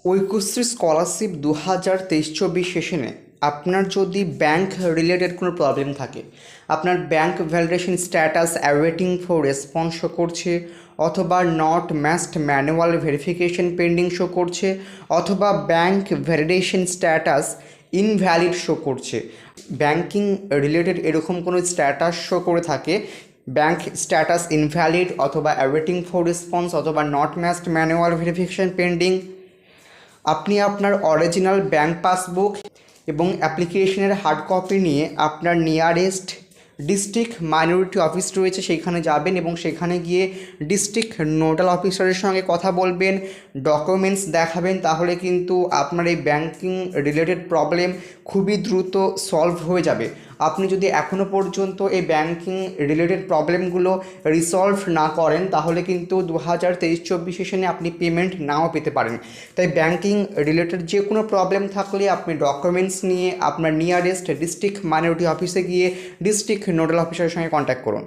Aikyashree scholarship 2023-24 সেশনে আপনার যদি ব্যাংক রিলেটেড কোনো প্রবলেম থাকে, আপনার bank validation status awaiting for response show করছে, অথবা not matched manual verification pending show করছে, অথবা bank validation status invalid show করছে, ব্যাংকিং রিলেটেড এরকম কোনো স্ট্যাটাস শো করে থাকে, ব্যাংক স্ট্যাটাস ইনভ্যালিড অথবা অ্যাওয়েটিং ফর রেসপন্স অথবা not matched manual verification pending, আপনি আপনার অরিজিনাল ব্যাংক পাসবুক এবং অ্যাপ্লিকেশনের হার্ড কপি নিয়ে আপনার নিয়ারেস্ট ডিস্ট্রিক্ট মাইনরিটি অফিস রয়েছে সেইখানে যাবেন এবং সেখানে গিয়ে ডিস্ট্রিক্ট নোডাল অফিসারের সঙ্গে কথা বলবেন, ডকুমেন্টস দেখাবেন। তাহলে কিন্তু আপনার এই ব্যাংকিং রিলেটেড প্রবলেম খুবই দ্রুত সলভ হয়ে যাবে। আপনি যদি এখনও পর্যন্ত এই ব্যাংকিং রিলেটেড প্রবলেমগুলো রিসলভ না করেন তাহলে কিন্তু 2023-24 সেশনে আপনি পেমেন্ট নাও পেতে পারেন। তাই ব্যাংকিং রিলেটেড যে কোনো প্রবলেম থাকলে আপনি ডকুমেন্টস নিয়ে আপনার নিয়ারেস্ট ডিস্ট্রিক্ট মাইনরিটি অফিসে গিয়ে ডিস্ট্রিক্ট নোডাল অফিসারের সঙ্গে কন্ট্যাক্ট করুন।